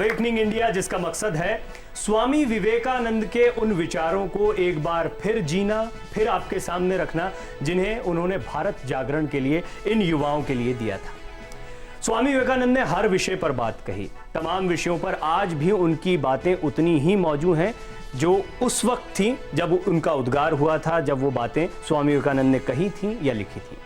Awakening India, जिसका मकसद है स्वामी विवेकानंद के उन विचारों को एक बार फिर जीना, फिर आपके सामने रखना, जिन्हें उन्होंने भारत जागरण के लिए, इन युवाओं के लिए दिया था। स्वामी विवेकानंद ने हर विषय पर बात कही। तमाम विषयों पर आज भी उनकी बातें उतनी ही मौजूद हैं जो उस वक्त थी जब उनका उद्गार हुआ था, जब वो बातें स्वामी विवेकानंद ने कही थी या लिखी थी।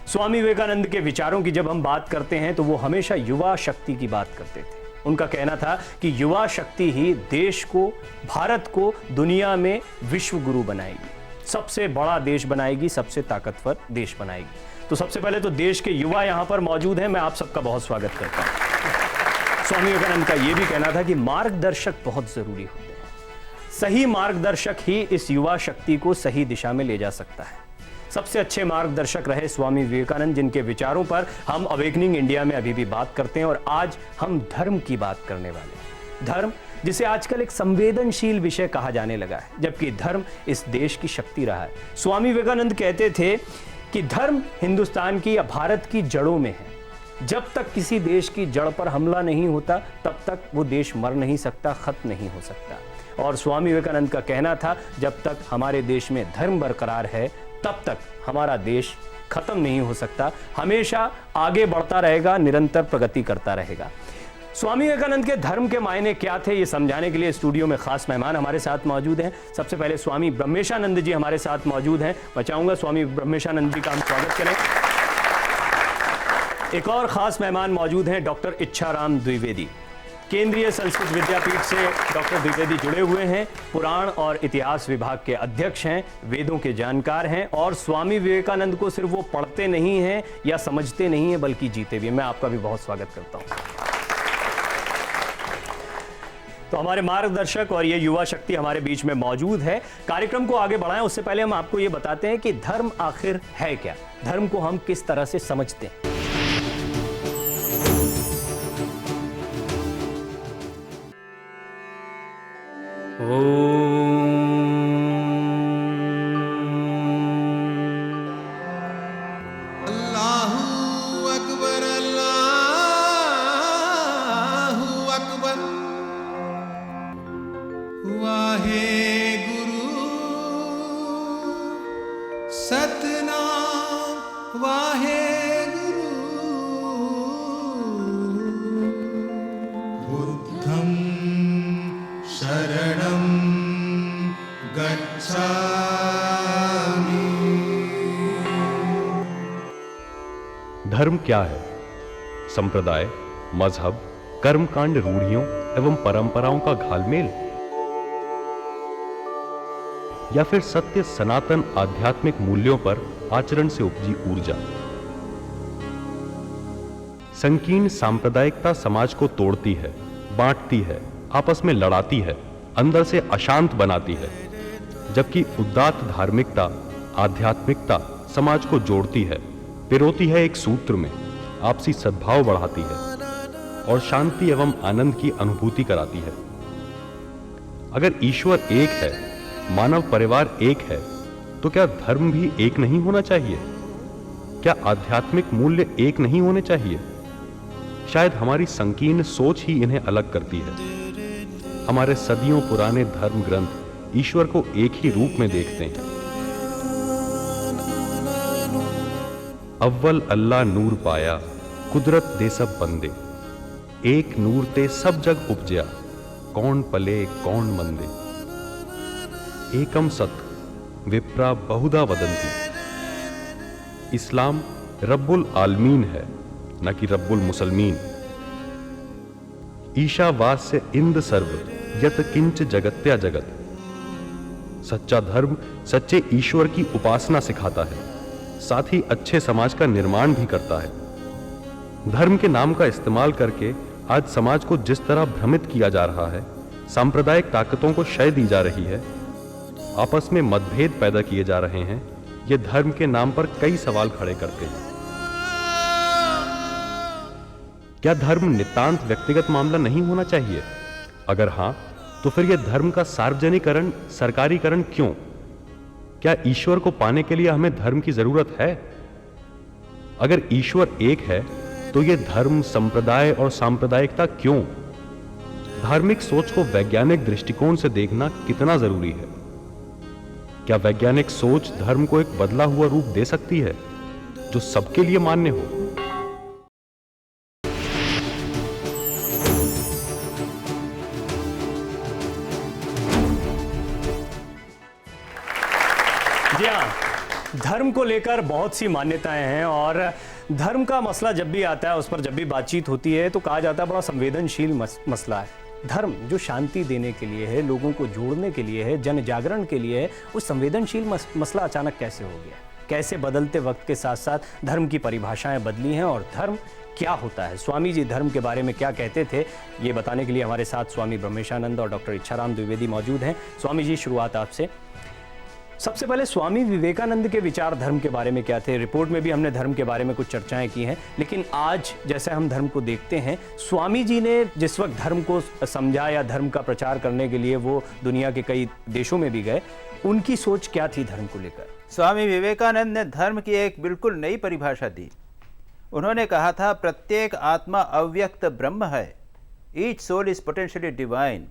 स्वामी विवेकानंद के विचारों की जब हम बात करते हैं तो वो हमेशा युवा शक्ति की बात करते थे। उनका कहना था कि युवा शक्ति ही देश को, भारत को दुनिया में विश्व गुरु बनाएगी, सबसे बड़ा देश बनाएगी, सबसे ताकतवर देश बनाएगी। तो सबसे पहले तो देश के युवा यहाँ पर मौजूद हैं, मैं आप सबका बहुत स्वागत करता हूँ। स्वामी विवेकानंद का यह भी कहना था कि मार्गदर्शक बहुत जरूरी होते हैं। सही मार्गदर्शक ही इस युवा शक्ति को सही दिशा में ले जा सकता है। सबसे अच्छे मार्गदर्शक रहे स्वामी विवेकानंद, जिनके विचारों पर हम अवेकनिंग इंडिया में अभी भी बात करते हैं। और आज हम धर्म की बात करने वाले हैं। धर्म, जिसे आजकल एक संवेदनशील विषय कहा जाने लगा है, जबकि धर्म इस देश की शक्ति रहा है। स्वामी विवेकानंद कहते थे कि धर्म हिंदुस्तान की या भारत की जड़ों में है। जब तक किसी देश की जड़ पर हमला नहीं होता, तब तक वो देश मर नहीं सकता, खत्म नहीं हो सकता। और स्वामी विवेकानंद का कहना था, जब तक हमारे देश में धर्म बरकरार है, तब तक हमारा देश खत्म नहीं हो सकता, हमेशा आगे बढ़ता रहेगा, निरंतर प्रगति करता रहेगा। स्वामी विवेकानंद के धर्म के मायने क्या थे, ये समझाने के लिए स्टूडियो में खास मेहमान हमारे साथ मौजूद हैं। सबसे पहले स्वामी ब्रह्मेशानंद जी हमारे साथ मौजूद हैं। मैं चाहूंगा स्वामी ब्रह्मेशानंद जी का हम स्वागत करें। एक और खास मेहमान मौजूद हैं, डॉक्टर इच्छाराम द्विवेदी। केंद्रीय संस्कृत विद्यापीठ से डॉक्टर द्विवेदी जुड़े हुए हैं, पुराण और इतिहास विभाग के अध्यक्ष हैं, वेदों के जानकार हैं और स्वामी विवेकानंद को सिर्फ वो पढ़ते नहीं हैं या समझते नहीं हैं, बल्कि जीते भी हैं। मैं आपका भी बहुत स्वागत करता हूं। तो हमारे मार्गदर्शक और ये युवा शक्ति हमारे बीच में मौजूद है। कार्यक्रम को आगे बढ़ाएं उससे पहले हम आपको ये बताते हैं कि धर्म आखिर है क्या, धर्म को हम किस तरह से समझते हैं। धर्म क्या है? संप्रदाय, मजहब, कर्मकांड, रूढ़ियों एवं परंपराओं का घालमेल, या फिर सत्य सनातन आध्यात्मिक मूल्यों पर आचरण से उपजी ऊर्जा। संकीर्ण सांप्रदायिकता समाज को तोड़ती है, बांटती है, आपस में लड़ाती है, अंदर से अशांत बनाती है, जबकि उदात्त धार्मिकता, आध्यात्मिकता समाज को जोड़ती है, पिरोती है एक सूत्र में, आपसी सद्भाव बढ़ाती है और शांति एवं आनंद की अनुभूति कराती है। अगर ईश्वर एक है, मानव परिवार एक है, तो क्या धर्म भी एक नहीं होना चाहिए? क्या आध्यात्मिक मूल्य एक नहीं होने चाहिए? शायद हमारी संकीर्ण सोच ही इन्हें अलग करती है। हमारे सदियों पुराने धर्म ग्रंथ ईश्वर को एक ही रूप में देखते हैं। अव्वल अल्लाह नूर पाया, कुदरत दे सब बंदे, एक नूर ते सब जग उपजया, कौन पले कौन मंदे। एकम सत विप्रा बहुधा वदंती। इस्लाम रब्बुल आलमीन है, न कि रब्बुल मुसलमीन। ईशावास्य इंद सर्व यत किंच जगत्या जगत। सच्चा धर्म सच्चे ईश्वर की उपासना सिखाता है, साथ ही अच्छे समाज का निर्माण भी करता है। धर्म के नाम का इस्तेमाल करके आज समाज को जिस तरह भ्रमित किया जा रहा है, सांप्रदायिक ताकतों को शय दी जा रही है, आपस में मतभेद पैदा किए जा रहे हैं, ये धर्म के नाम पर कई सवाल खड़े करते हैं। क्या धर्म नितांत व्यक्तिगत मामला नहीं होना चाहिए? अगर हां, तो फिर यह धर्म का सार्वजनिकरण, सरकारीकरण क्यों? क्या ईश्वर को पाने के लिए हमें धर्म की जरूरत है? अगर ईश्वर एक है, तो यह धर्म, संप्रदाय और सांप्रदायिकता क्यों? धार्मिक सोच को वैज्ञानिक दृष्टिकोण से देखना कितना जरूरी है? क्या वैज्ञानिक सोच धर्म को एक बदला हुआ रूप दे सकती है जो सबके लिए मान्य हो? जी हाँ, धर्म को लेकर बहुत सी मान्यताएं हैं और धर्म का मसला जब भी आता है, उस पर जब भी बातचीत होती है तो कहा जाता है बड़ा संवेदनशील मसला है। धर्म जो शांति देने के लिए है, लोगों को जोड़ने के लिए है, जन जागरण के लिए है, वो संवेदनशील मसला अचानक कैसे हो गया? कैसे बदलते वक्त के साथ साथ धर्म की परिभाषाएं बदली हैं और धर्म क्या होता है? स्वामी जी धर्म के बारे में क्या कहते थे, ये बताने के लिए हमारे साथ स्वामी ब्रह्मेशानंद और डॉक्टर इच्छाराम द्विवेदी मौजूद हैं। स्वामी जी, शुरुआत आपसे। सबसे पहले स्वामी विवेकानंद के विचार धर्म के बारे में क्या थे? रिपोर्ट में भी हमने धर्म के बारे में कुछ चर्चाएं की हैं, लेकिन आज जैसे हम धर्म को देखते हैं, स्वामी जी ने जिस वक्त धर्म को समझा या धर्म का प्रचार करने के लिए वो दुनिया के कई देशों में भी गए, उनकी सोच क्या थी धर्म को लेकर? स्वामी विवेकानंद ने धर्म की एक बिल्कुल नई परिभाषा दी। उन्होंने कहा था, प्रत्येक आत्मा अव्यक्त ब्रह्म है। Each soul is potentially divine.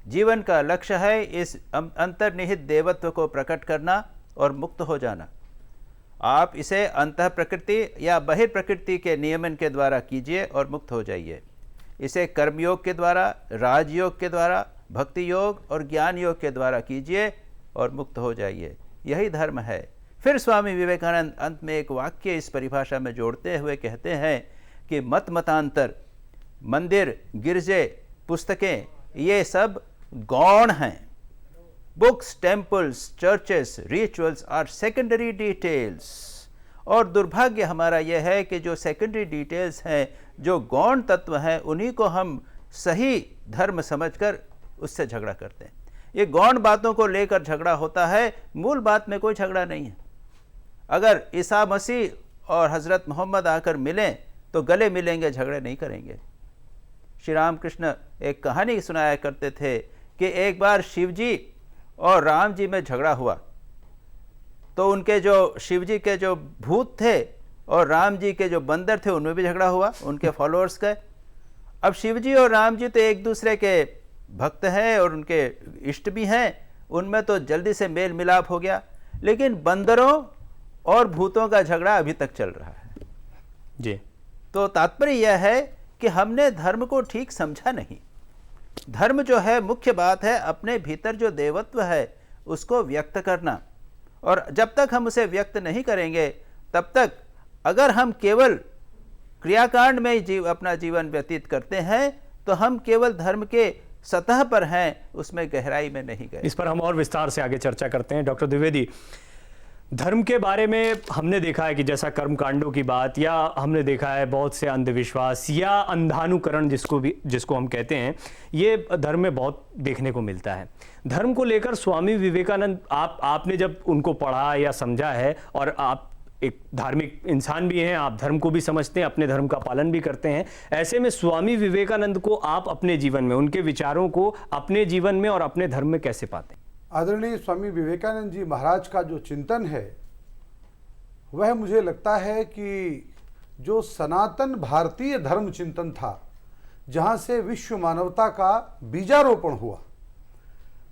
जीवन का लक्ष्य है इस अंतर्निहित देवत्व को प्रकट करना और मुक्त हो जाना। आप इसे अंतः प्रकृति या बहिर्प्रकृति के नियमन के द्वारा कीजिए और मुक्त हो जाइए। इसे कर्मयोग के द्वारा, राजयोग के द्वारा, भक्ति योग और ज्ञान योग के द्वारा कीजिए और मुक्त हो जाइए। यही धर्म है। फिर स्वामी विवेकानंद अंत में एक वाक्य इस परिभाषा में जोड़ते हुए कहते हैं कि मतांतर, मंदिर, गिरजे, पुस्तकें, ये सब गौण हैं। Books, temples, churches, rituals are secondary details. और दुर्भाग्य हमारा यह है कि जो सेकेंडरी डिटेल्स हैं, जो गौण तत्व हैं, उन्हीं को हम सही धर्म समझकर उससे झगड़ा करते हैं। ये गौण बातों को लेकर झगड़ा होता है, मूल बात में कोई झगड़ा नहीं है। अगर ईसा मसीह और हज़रत मोहम्मद आकर मिलें तो गले मिलेंगे, झगड़े नहीं करेंगे। श्री रामकृष्ण एक कहानी सुनाया करते थे कि एक बार शिव जी और राम जी में झगड़ा हुआ, तो उनके जो शिव जी के जो भूत थे और राम जी के जो बंदर थे उनमें भी झगड़ा हुआ, उनके फॉलोअर्स का। अब शिव जी और राम जी तो एक दूसरे के भक्त हैं और उनके इष्ट भी हैं, उनमें तो जल्दी से मेल मिलाप हो गया, लेकिन बंदरों और भूतों का झगड़ा अभी तक चल रहा है जी। तो तात्पर्य यह है कि हमने धर्म को ठीक समझा नहीं। धर्म जो है, मुख्य बात है अपने भीतर जो देवत्व है उसको व्यक्त करना, और जब तक हम उसे व्यक्त नहीं करेंगे तब तक अगर हम केवल क्रियाकांड में अपना जीवन व्यतीत करते हैं तो हम केवल धर्म के सतह पर हैं, उसमें गहराई में नहीं गए। इस पर हम और विस्तार से आगे चर्चा करते हैं। डॉक्टर द्विवेदी, धर्म के बारे में हमने देखा है कि जैसा कर्म कांडों की बात, या हमने देखा है बहुत से अंधविश्वास या अंधानुकरण जिसको हम कहते हैं, ये धर्म में बहुत देखने को मिलता है। धर्म को लेकर स्वामी विवेकानंद, आपने जब उनको पढ़ा या समझा है, और आप एक धार्मिक इंसान भी हैं, आप धर्म को भी समझते हैं, अपने धर्म का पालन भी करते हैं, ऐसे में स्वामी विवेकानंद को आप अपने जीवन में, उनके विचारों को अपने जीवन में और अपने धर्म में कैसे पाते हैं? आदरणीय स्वामी विवेकानंद जी महाराज का जो चिंतन है वह मुझे लगता है कि जो सनातन भारतीय धर्म चिंतन था, जहाँ से विश्व मानवता का बीजारोपण हुआ,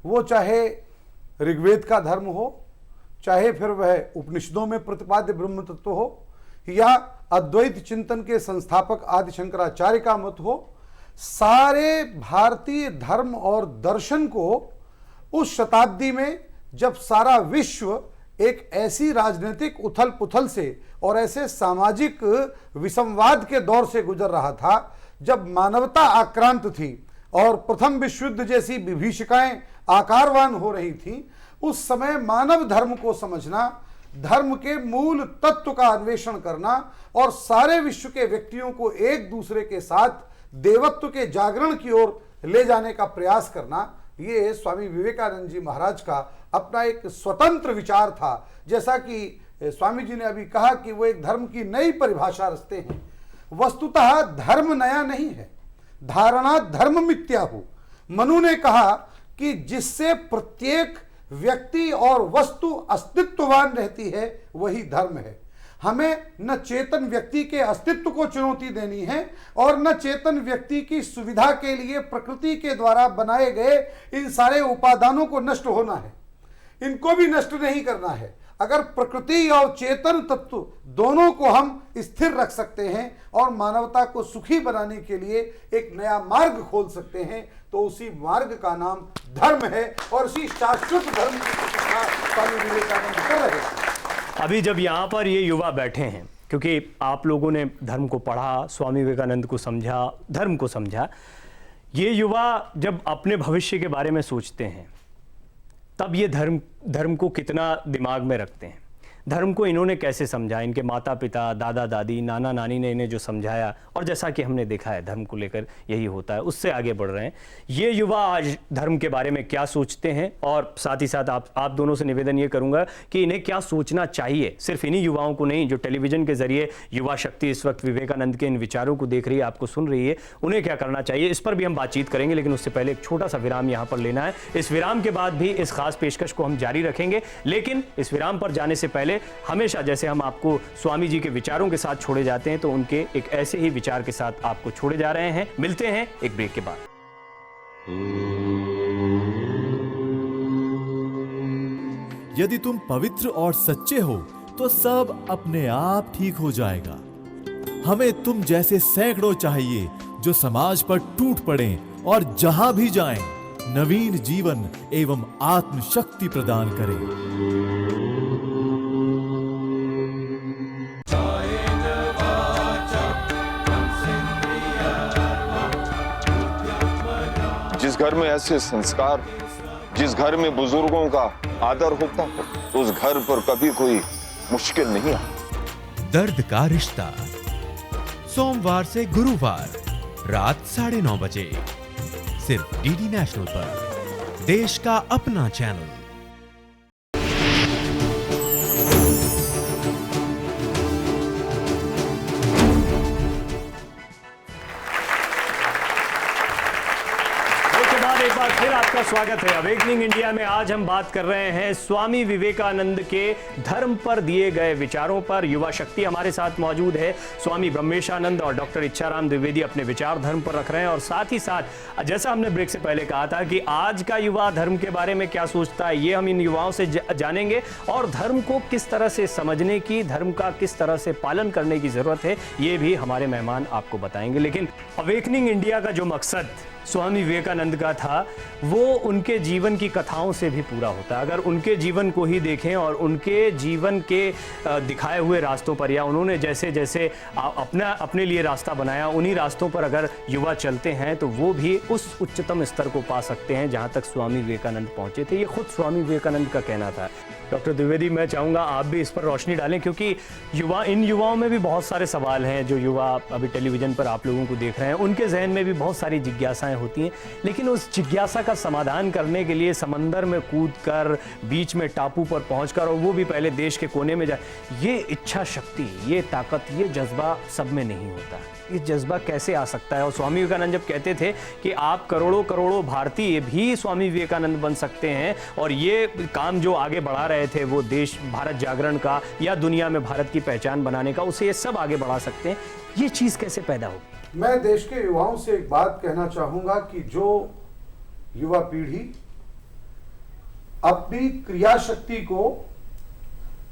वो चाहे ऋग्वेद का धर्म हो, चाहे फिर वह उपनिषदों में प्रतिपाद्य ब्रह्म तत्व हो, या अद्वैत चिंतन के संस्थापक आदि शंकराचार्य का मत हो, सारे भारतीय धर्म और दर्शन को उस शताब्दी में, जब सारा विश्व एक ऐसी राजनीतिक उथल पुथल से और ऐसे सामाजिक विसंवाद के दौर से गुजर रहा था, जब मानवता आक्रांत थी और प्रथम विश्व युद्ध जैसी विभीषिकाएं आकारवान हो रही थीं, उस समय मानव धर्म को समझना, धर्म के मूल तत्व का अन्वेषण करना और सारे विश्व के व्यक्तियों को एक दूसरे के साथ देवत्व के जागरण की ओर ले जाने का प्रयास करना, ये स्वामी विवेकानंद जी महाराज का अपना एक स्वतंत्र विचार था। जैसा कि स्वामी जी ने अभी कहा कि वो एक धर्म की नई परिभाषा रचते हैं। वस्तुतः धर्म नया नहीं है, धारणा धर्म मिथ्या हो। मनु ने कहा कि जिससे प्रत्येक व्यक्ति और वस्तु अस्तित्ववान रहती है वही धर्म है। हमें न चेतन व्यक्ति के अस्तित्व को चुनौती देनी है और न चेतन व्यक्ति की सुविधा के लिए प्रकृति के द्वारा बनाए गए इन सारे उपादानों को नष्ट होना है, इनको भी नष्ट नहीं करना है। अगर प्रकृति और चेतन तत्व दोनों को हम स्थिर रख सकते हैं और मानवता को सुखी बनाने के लिए एक नया मार्ग खोल सकते हैं, तो उसी मार्ग का नाम धर्म है और उसी शाश्वत धर्म की प्रतिष्ठा स्वामी विवेकानंद कर रहे हैं। अभी जब यहाँ पर ये युवा बैठे हैं, क्योंकि आप लोगों ने धर्म को पढ़ा, स्वामी विवेकानंद को समझा, धर्म को समझा, ये युवा जब अपने भविष्य के बारे में सोचते हैं तब ये धर्म को कितना दिमाग में रखते हैं, धर्म को इन्होंने कैसे समझा, इनके माता पिता, दादा दादी, नाना नानी ने इन्हें जो समझाया, और जैसा कि हमने देखा है धर्म को लेकर यही होता है, उससे आगे बढ़ रहे हैं। ये युवा आज धर्म के बारे में क्या सोचते हैं, और साथ ही साथ आप दोनों से निवेदन ये करूंगा कि इन्हें क्या सोचना चाहिए, सिर्फ इन्हीं युवाओं को नहीं, जो टेलीविजन के जरिए युवा शक्ति इस वक्त विवेकानंद के इन विचारों को देख रही है, आपको सुन रही है, उन्हें क्या करना चाहिए, इस पर भी हम बातचीत करेंगे। लेकिन उससे पहले एक छोटा सा विराम यहाँ पर लेना है। इस विराम के बाद भी इस खास पेशकश को हम जारी रखेंगे, लेकिन इस विराम पर जाने से पहले हमेशा जैसे हम आपको स्वामी जी के विचारों के साथ छोड़े जाते हैं, तो उनके एक ऐसे ही विचार के साथ आपको छोड़े जा रहे हैं। मिलते हैं एक ब्रेक के बाद। यदि तुम पवित्र और सच्चे हो तो सब अपने आप ठीक हो जाएगा। हमें तुम जैसे सैकड़ों चाहिए जो समाज पर टूट पड़ें और जहां भी जाएं नवीन जीवन एवं आत्मशक्ति प्रदान करें। जिस घर में ऐसे संस्कार, जिस घर में बुजुर्गों का आदर होता है, उस घर पर कभी कोई मुश्किल नहीं आती। दर्द का रिश्ता, सोमवार से गुरुवार रात 9:30 बजे सिर्फ डीडी नेशनल पर, देश का अपना चैनल। फिर आपका स्वागत है अवेकनिंग इंडिया में। आज हम बात कर रहे हैं स्वामी विवेकानंद के धर्म पर दिए गए विचारों पर। युवा शक्ति हमारे साथ मौजूद है, स्वामी ब्रह्मेशानंद और डॉक्टर इच्छाराम द्विवेदी अपने विचार धर्म पर रख रहे हैं, और साथ ही साथ जैसा हमने ब्रेक से पहले कहा था कि आज का युवा धर्म के बारे में क्या सोचता है, ये हम इन युवाओं से जानेंगे, और धर्म को किस तरह से समझने की, धर्म का किस तरह से पालन करने की जरूरत है, ये भी हमारे मेहमान आपको बताएंगे। लेकिन अवेकनिंग इंडिया का जो मकसद स्वामी विवेकानंद का था, वो उनके जीवन की कथाओं से भी पूरा होता है। अगर उनके जीवन को ही देखें और उनके जीवन के दिखाए हुए रास्तों पर, या उन्होंने जैसे जैसे अपने लिए रास्ता बनाया, उन्हीं रास्तों पर अगर युवा चलते हैं तो वो भी उस उच्चतम स्तर को पा सकते हैं जहां तक स्वामी विवेकानंद पहुंचे थे। ये खुद स्वामी विवेकानंद का कहना था। डॉक्टर द्विवेदी, मैं चाहूँगा आप भी इस पर रोशनी डालें, क्योंकि इन युवाओं में भी बहुत सारे सवाल हैं। जो युवा अभी टेलीविजन पर आप लोगों को देख रहे हैं, उनके जहन में भी बहुत सारी जिज्ञासाएं होती हैं, लेकिन उस जिज्ञासा का समाधान करने के लिए समंदर में कूदकर, बीच में टापू पर पहुंचकर, और वो भी पहले देश के कोने में जाए, ये इच्छा शक्ति, ये ताकत, ये जज्बा सब में नहीं होता। ये जज्बा कैसे आ सकता है? और स्वामी विवेकानंद जब कहते थे कि आप करोड़ों करोड़ों भारतीय भी स्वामी विवेकानंद बन सकते हैं, और ये काम जो आगे बढ़ा रहे थे वो देश भारत जागरण का या दुनिया में भारत की पहचान बनाने का, उसे ये सब आगे बढ़ा सकते हैं, ये चीज कैसे पैदा होगी? मैं देश के युवाओं से एक बात कहना चाहूंगा कि जो युवा पीढ़ी अपनी क्रिया शक्ति को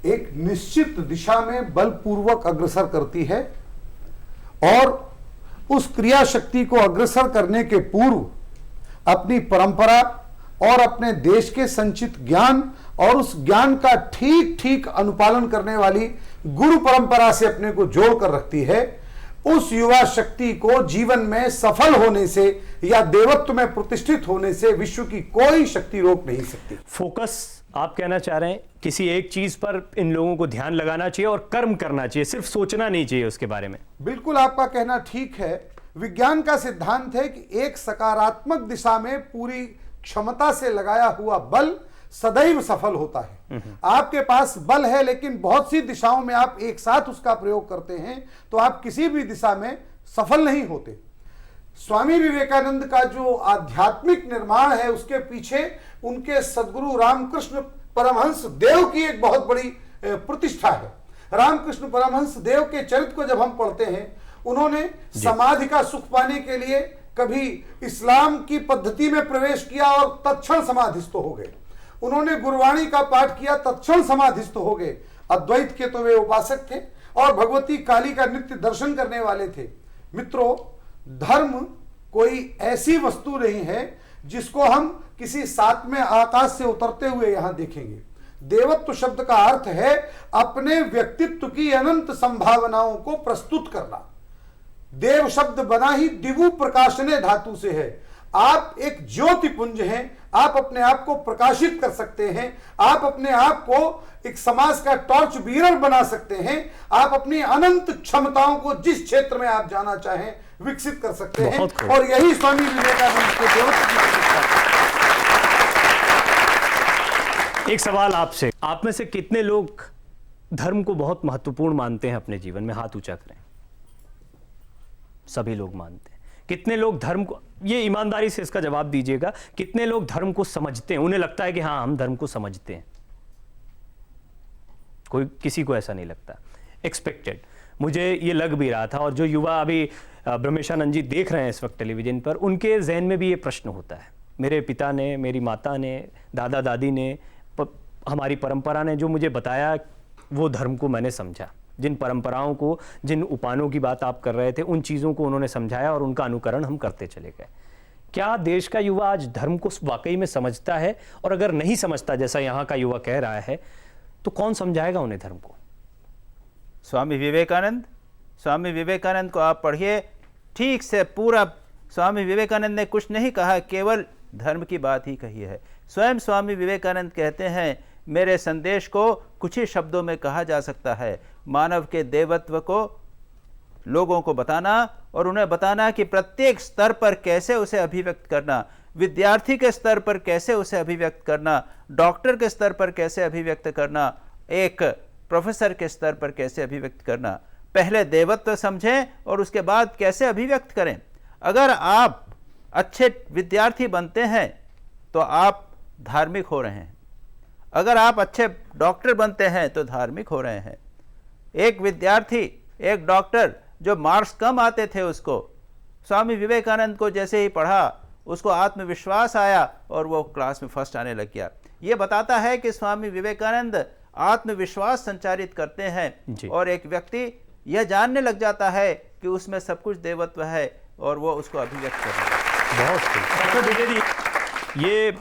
एक निश्चित दिशा में बलपूर्वक अग्रसर करती है, और उस क्रिया शक्ति को अग्रसर करने के पूर्व अपनी परंपरा और अपने देश के संचित ज्ञान और उस ज्ञान का ठीक ठीक अनुपालन करने वाली गुरु परंपरा से अपने को जोड़ कर रखती है, उस युवा शक्ति को जीवन में सफल होने से या देवत्व में प्रतिष्ठित होने से विश्व की कोई शक्ति रोक नहीं सकती। फोकस आप कहना चाह रहे हैं, किसी एक चीज पर इन लोगों को ध्यान लगाना चाहिए और कर्म करना चाहिए, सिर्फ सोचना नहीं चाहिए उसके बारे में। बिल्कुल आपका कहना ठीक है। विज्ञान का सिद्धांत है कि एक सकारात्मक दिशा में पूरी क्षमता से लगाया हुआ बल सदैव सफल होता है। आपके पास बल है, लेकिन बहुत सी दिशाओं में आप एक साथ उसका प्रयोग करते हैं तो आप किसी भी दिशा में सफल नहीं होते। स्वामी विवेकानंद का जो आध्यात्मिक निर्माण है, उसके पीछे उनके सद्गुरु रामकृष्ण परमहंस देव की एक बहुत बड़ी प्रतिष्ठा है। रामकृष्ण परमहंस देव के चरित्र को जब हम पढ़ते हैं, उन्होंने समाधि का सुख पाने के लिए कभी इस्लाम की पद्धति में प्रवेश किया और तत्क्षण समाधिस्थ हो गए। उन्होंने गुरबाणी का पाठ किया, तत्क्षण समाधिस्थ हो गए। अद्वैत के तो वे उपासक थे और भगवती काली का नित्य दर्शन करने वाले थे। मित्रों, धर्म कोई ऐसी वस्तु नहीं है जिसको हम किसी सातवें आकाश से उतरते हुए यहां देखेंगे। देवत्व शब्द का अर्थ है अपने व्यक्तित्व की अनंत संभावनाओं को प्रस्तुत करना। देव शब्द बना ही दिवु प्रकाशने धातु से है। आप एक ज्योति पुंज हैं, आप अपने आप को प्रकाशित कर सकते हैं, आप अपने आप को एक समाज का टॉर्च बीरर बना सकते हैं, आप अपनी अनंत क्षमताओं को जिस क्षेत्र में आप जाना चाहें विकसित कर सकते हैं। और यही स्वामी विवेकानंद के देवत्व की विशेषता है। एक सवाल आपसे, आप में से कितने लोग धर्म को बहुत महत्वपूर्ण मानते हैं अपने जीवन में? हाथ ऊंचा करें। सभी लोग मानते हैं। कितने लोग धर्म को, ये ईमानदारी से इसका जवाब दीजिएगा, कितने लोग धर्म को समझते हैं? उन्हें लगता है कि हाँ, हम धर्म को समझते हैं। कोई, किसी को ऐसा नहीं लगता। एक्सपेक्टेड, मुझे ये लग भी रहा था। और जो युवा अभी ब्रह्मेशानंद जी देख रहे हैं इस वक्त टेलीविजन पर, उनके जहन में भी ये प्रश्न होता है। मेरे पिता ने, मेरी माता ने, दादा दादी ने, हमारी परंपरा ने जो मुझे बताया, वो धर्म को मैंने समझा। जिन परंपराओं को, जिन उपानों की बात आप कर रहे थे, उन चीज़ों को उन्होंने समझाया और उनका अनुकरण हम करते चले गए। क्या देश का युवा आज धर्म को वाकई में समझता है? और अगर नहीं समझता, जैसा यहाँ का युवा कह रहा है, तो कौन समझाएगा उन्हें धर्म को? स्वामी विवेकानंद को आप पढ़िए ठीक से पूरा। स्वामी विवेकानंद ने कुछ नहीं कहा, केवल धर्म की बात ही कही है। स्वयं स्वामी विवेकानंद कहते हैं, मेरे संदेश को कुछ ही शब्दों में कहा जा सकता है, मानव के देवत्व को लोगों को बताना और उन्हें बताना कि प्रत्येक स्तर पर कैसे उसे अभिव्यक्त करना, विद्यार्थी के स्तर पर कैसे उसे अभिव्यक्त करना, डॉक्टर के स्तर पर कैसे अभिव्यक्त करना, एक प्रोफेसर के स्तर पर कैसे अभिव्यक्त करना। पहले देवत्व समझें और उसके बाद कैसे अभिव्यक्त करें। अगर आप अच्छे विद्यार्थी बनते हैं तो आप धार्मिक हो रहे हैं, अगर आप अच्छे डॉक्टर बनते हैं तो धार्मिक हो रहे हैं। एक विद्यार्थी, एक डॉक्टर जो मार्क्स कम आते थे, उसको स्वामी विवेकानंद को जैसे ही पढ़ा, उसको आत्मविश्वास आया और वो क्लास में फर्स्ट आने लग गया। ये बताता है कि स्वामी विवेकानंद आत्मविश्वास संचारित करते हैं और एक व्यक्ति यह जानने लग जाता है कि उसमें सब कुछ देवत्व है और वो उसको अभिव्यक्त करता है। बहुत विजय जी, ये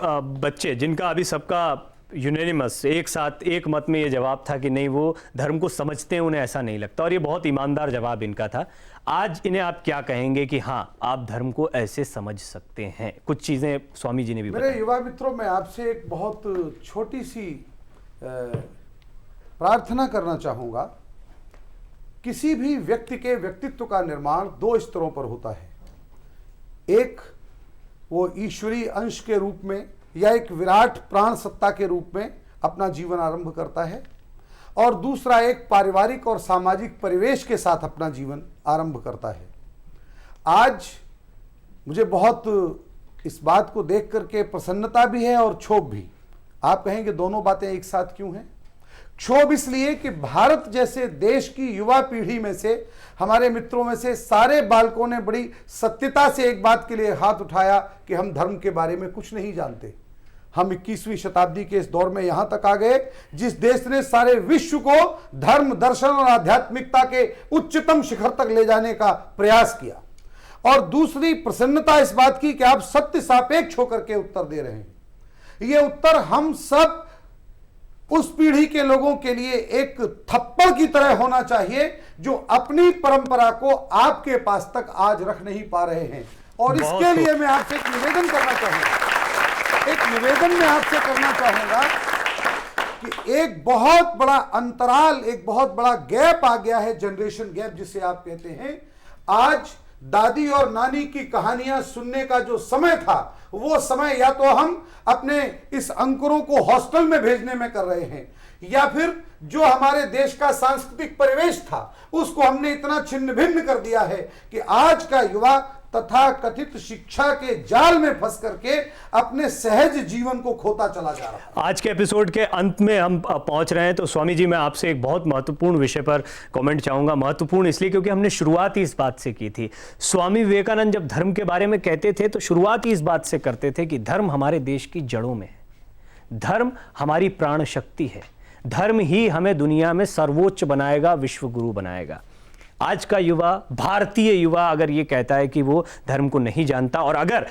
बच्चे जिनका अभी सबका यूनानिमस एक साथ एक मत में ये जवाब था कि नहीं, वो धर्म को समझते हैं, उन्हें ऐसा नहीं लगता, और ये बहुत ईमानदार जवाब इनका था। आज इन्हें आप क्या कहेंगे कि हाँ, आप धर्म को ऐसे समझ सकते हैं? कुछ चीजें स्वामी जी ने भी मेरे बताई। युवा मित्रों, मैं आपसे एक बहुत छोटी सी प्रार्थना करना चाहूंगा। किसी भी व्यक्ति के व्यक्तित्व का निर्माण दो स्तरों पर होता है। एक, वो ईश्वरीय अंश के रूप में या एक विराट प्राण सत्ता के रूप में अपना जीवन आरंभ करता है, और दूसरा एक पारिवारिक और सामाजिक परिवेश के साथ अपना जीवन आरंभ करता है। आज मुझे बहुत इस बात को देख करके प्रसन्नता भी है और क्षोभ भी। आप कहेंगे दोनों बातें एक साथ क्यों हैं? क्षोभ इसलिए कि भारत जैसे देश की युवा पीढ़ी में से, हमारे मित्रों में से सारे बालकों ने बड़ी सत्यता से एक बात के लिए हाथ उठाया कि हम धर्म के बारे में कुछ नहीं जानते। हम 21वीं शताब्दी के इस दौर में यहां तक आ गए जिस देश ने सारे विश्व को धर्म, दर्शन और आध्यात्मिकता के उच्चतम शिखर तक ले जाने का प्रयास किया। और दूसरी प्रसन्नता इस बात की कि आप सत्य सापेक्ष होकर के उत्तर दे रहे हैं। यह उत्तर हम सब उस पीढ़ी के लोगों के लिए एक थप्पड़ की तरह होना चाहिए जो अपनी परंपरा को आपके पास तक आज रख नहीं पा रहे हैं। और इसके लिए मैं आपसे एक निवेदन करना चाहूंगा कि एक बहुत बड़ा अंतराल, एक बहुत बड़ा गैप आ गया है, जनरेशन गैप जिसे आप कहते हैं। आज दादी और नानी की कहानियां सुनने का जो समय था, वो समय या तो हम अपने इस अंकुरों को हॉस्टल में भेजने में कर रहे हैं, या फिर जो हमारे देश का सांस्कृतिक परिवेश था उसको हमने इतना छिन्न भिन्न कर दिया है कि आज का युवा तथा कथित शिक्षा के जाल में फंस करके अपने सहज जीवन को खोता चला जा रहा है। आज के एपिसोड के अंत में हम पहुंच रहे हैं, तो स्वामी जी मैं आपसे एक बहुत महत्वपूर्ण विषय पर कमेंट चाहूंगा। महत्वपूर्ण इसलिए क्योंकि हमने शुरुआत ही इस बात से की थी। स्वामी विवेकानंद जब धर्म के बारे में कहते थे तो शुरुआत ही इस बात से करते थे कि धर्म हमारे देश की जड़ों में है, धर्म हमारी प्राण शक्ति है, धर्म ही हमें दुनिया में सर्वोच्च बनाएगा, विश्व गुरु बनाएगा। आज का युवा, भारतीय युवा अगर ये कहता है कि वो धर्म को नहीं जानता, और अगर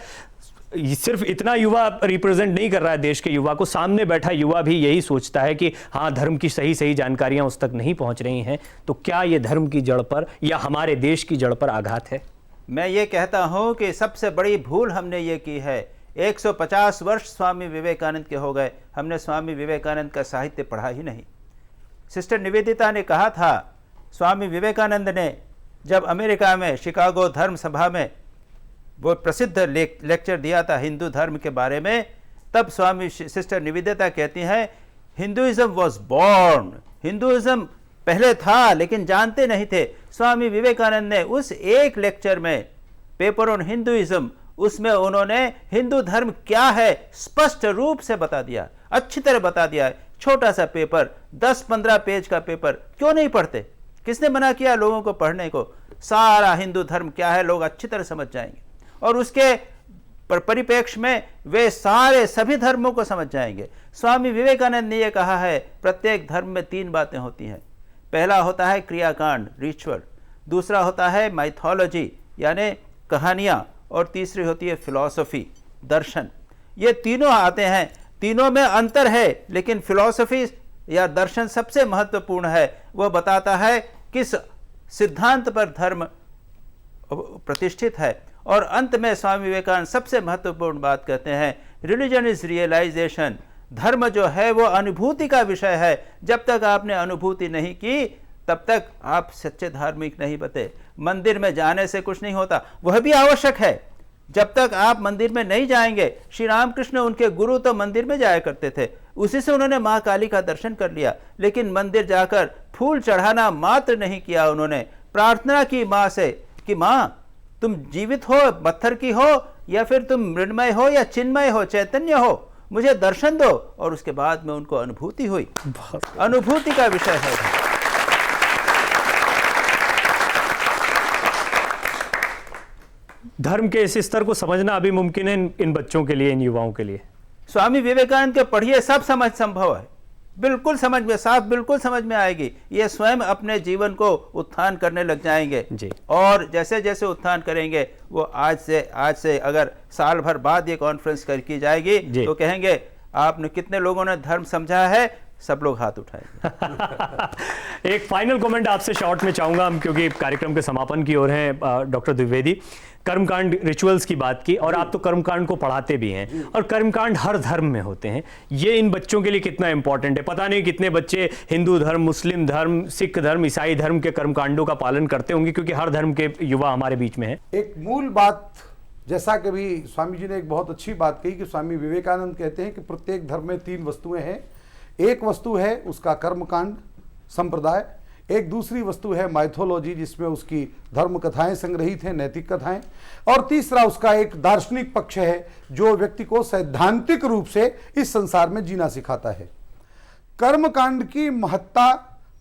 सिर्फ इतना युवा रिप्रेजेंट नहीं कर रहा है देश के युवा को, सामने बैठा युवा भी यही सोचता है कि हाँ धर्म की सही सही जानकारियां उस तक नहीं पहुंच रही हैं, तो क्या ये धर्म की जड़ पर या हमारे देश की जड़ पर आघात है? मैं ये कहता हूँ कि सबसे बड़ी भूल हमने ये की है। 150 वर्ष स्वामी विवेकानंद के हो गए, हमने स्वामी विवेकानंद का साहित्य पढ़ा ही नहीं। सिस्टर निवेदिता ने कहा था, स्वामी विवेकानंद ने जब अमेरिका में शिकागो धर्म सभा में वो प्रसिद्ध लेक्चर दिया था हिंदू धर्म के बारे में, तब स्वामी सिस्टर निवेदिता कहती हैं हिंदुइज्म वॉज बॉर्न, हिंदुइज्म पहले था लेकिन जानते नहीं थे। स्वामी विवेकानंद ने उस एक लेक्चर में, पेपर ऑन हिंदुइज्म, उसमें उन्होंने हिंदू धर्म क्या है स्पष्ट रूप से बता दिया, अच्छी तरह बता दिया। छोटा सा पेपर, 10-15 पेज का पेपर, क्यों नहीं पढ़ते? किसने मना किया लोगों को पढ़ने को? सारा हिंदू धर्म क्या है लोग अच्छी तरह समझ जाएंगे, और उसके परिप्रेक्ष्य में वे सारे सभी धर्मों को समझ जाएंगे। स्वामी विवेकानंद ने यह कहा है, प्रत्येक धर्म में 3 बातें होती हैं। पहला होता है क्रियाकांड, रिचुअल, दूसरा होता है माइथोलॉजी यानी कहानियाँ, और तीसरी होती है फिलॉसफी, दर्शन। ये तीनों आते हैं, तीनों में अंतर है, लेकिन फिलॉसफी या दर्शन सबसे महत्वपूर्ण है। वह बताता है किस सिद्धांत पर धर्म प्रतिष्ठित है। और अंत में स्वामी विवेकानंद सबसे महत्वपूर्ण बात कहते हैं, रिलीजन इज रियलाइजेशन। धर्म जो है वो अनुभूति का विषय है। जब तक आपने अनुभूति नहीं की तब तक आप सच्चे धार्मिक नहीं बने। मंदिर में जाने से कुछ नहीं होता, वह भी आवश्यक है। जब तक आप मंदिर में नहीं जाएंगे, श्री रामकृष्ण उनके गुरु तो मंदिर में जाया करते थे, उसी से उन्होंने माँ काली का दर्शन कर लिया, लेकिन मंदिर जाकर फूल चढ़ाना मात्र नहीं किया। उन्होंने प्रार्थना की माँ से कि माँ तुम जीवित हो, पत्थर की हो, या फिर तुम मृण्मय हो या चिन्मय हो, चैतन्य हो, मुझे दर्शन दो। और उसके बाद में उनको अनुभूति हुई। अनुभूति का विषय है। धर्म के इस स्तर को समझना अभी मुमकिन है इन बच्चों के लिए, इन युवाओं के लिए? स्वामी विवेकानंद के पढ़िए, सब समझ संभव है, बिल्कुल समझ में, साफ बिल्कुल समझ में आएगी। ये स्वयं अपने जीवन को उत्थान करने लग जाएंगे जी। और जैसे जैसे उत्थान करेंगे, वो आज से अगर साल भर बाद ये कॉन्फ्रेंस की जाएगी तो कहेंगे आपने कितने लोगों ने धर्म समझा है, सब लोग हाथ उठाएंगे। एक फाइनल कमेंट आपसे शॉर्ट में चाहूंगा हम, क्योंकि कार्यक्रम के समापन की ओर हैं। डॉक्टर द्विवेदी, कर्मकांड रिचुअल्स की बात की, और आप तो कर्मकांड को पढ़ाते भी हैं, और कर्मकांड हर धर्म में होते हैं। ये इन बच्चों के लिए कितना इंपॉर्टेंट है? पता नहीं कितने बच्चे हिंदू धर्म, मुस्लिम धर्म, सिख धर्म, ईसाई धर्म के कर्मकांडों का पालन करते होंगे, क्योंकि हर धर्म के युवा हमारे बीच में है। एक मूल बात, जैसा कि भी स्वामी जी ने एक बहुत अच्छी बात कही कि स्वामी विवेकानंद कहते हैं कि प्रत्येक धर्म में 3 वस्तुएं हैं। एक वस्तु है उसका कर्मकांड संप्रदाय, एक दूसरी वस्तु है माइथोलॉजी जिसमें उसकी धर्म कथाएं संग्रहित हैं, नैतिक कथाएं, और तीसरा उसका एक दार्शनिक पक्ष है जो व्यक्ति को सैद्धांतिक रूप से इस संसार में जीना सिखाता है। कर्मकांड की महत्ता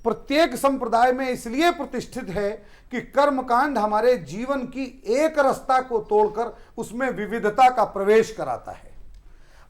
प्रत्येक संप्रदाय में इसलिए प्रतिष्ठित है कि कर्मकांड हमारे जीवन की एक रस्ता को तोड़कर उसमें विविधता का प्रवेश कराता है।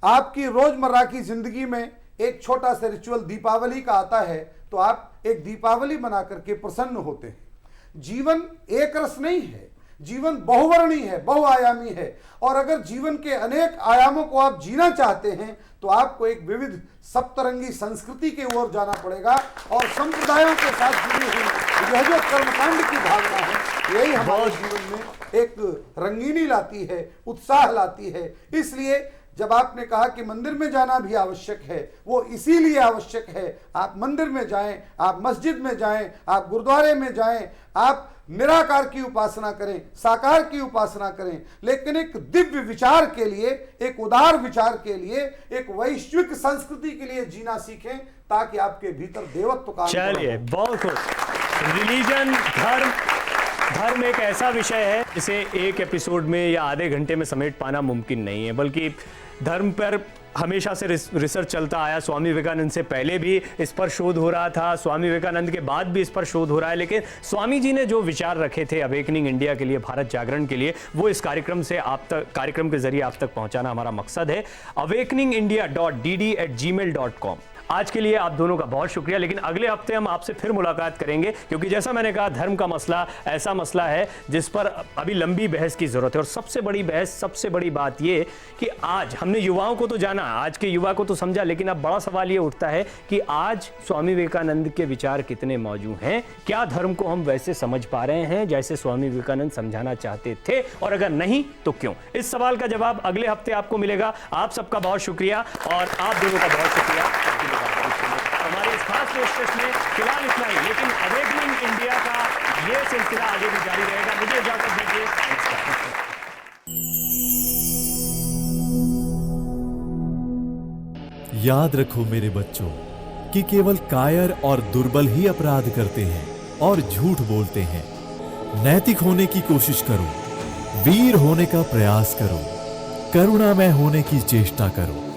आपकी रोजमर्रा की जिंदगी में एक छोटा सा रिचुअल दीपावली का आता है तो आप एक दीपावली मना करके प्रसन्न होते हैं। जीवन एक रस नहीं है, जीवन बहुवर्णी है, बहुआयामी है, और अगर जीवन के अनेक आयामों को आप जीना चाहते हैं तो आपको एक विविध सप्तरंगी संस्कृति के ओर जाना पड़ेगा, और संप्रदायों के साथ जुड़ी हुई यह जो कर्मकांड की भावना है, यही हमारे जीवन में एक रंगीनी लाती है, उत्साह लाती है। इसलिए जब आपने कहा कि मंदिर में जाना भी आवश्यक है, वो इसीलिए आवश्यक है। आप मंदिर में जाएं, आप मस्जिद में जाएं, आप गुरुद्वारे में जाएं, आप निराकार की उपासना करें, साकार की उपासना करें, लेकिन एक दिव्य विचार के लिए, एक उदार विचार के लिए, एक वैश्विक संस्कृति के लिए जीना सीखें, ताकि आपके भीतर देवत्व का। चलिए, बहुत कुछ रिलीजन, धर्म, धर्म एक ऐसा विषय है जिसे एक एपिसोड में या आधे घंटे में समेट पाना मुमकिन नहीं है, बल्कि धर्म पर हमेशा से रिसर्च चलता आया। स्वामी विवेकानंद से पहले भी इस पर शोध हो रहा था, स्वामी विवेकानंद के बाद भी इस पर शोध हो रहा है, लेकिन स्वामी जी ने जो विचार रखे थे अवेकनिंग इंडिया के लिए, भारत जागरण के लिए, वो इस कार्यक्रम के जरिए आप तक पहुंचाना हमारा मकसद है। awakeningindia.dd@gmail.com। आज के लिए आप दोनों का बहुत शुक्रिया, लेकिन अगले हफ्ते हम आपसे फिर मुलाकात करेंगे, क्योंकि जैसा मैंने कहा धर्म का मसला ऐसा मसला है जिस पर अभी लंबी बहस की जरूरत है। और सबसे बड़ी बहस, सबसे बड़ी बात ये कि आज हमने युवाओं को तो जाना, आज के युवा को तो समझा, लेकिन अब बड़ा सवाल ये उठता है कि आज स्वामी विवेकानंद के विचार कितने मौजूद हैं? क्या धर्म को हम वैसे समझ पा रहे हैं जैसे स्वामी विवेकानंद समझाना चाहते थे? और अगर नहीं तो क्यों? इस सवाल का जवाब अगले हफ्ते आपको मिलेगा। आप सबका बहुत शुक्रिया और आप दोनों का बहुत शुक्रिया। हमारे इस खास पेशकश में फिलहाल इतना ही, लेकिन अवेकनिंग इंडिया का ये सिलसिला आगे भी जारी रहेगा। मुझे इजाजत दीजिए, नमस्कार। याद रखो मेरे बच्चों कि केवल कायर और दुर्बल ही अपराध करते हैं और झूठ बोलते हैं। नैतिक होने की कोशिश करो, वीर होने का प्रयास करो, करुणामय होने की चेष्टा करो।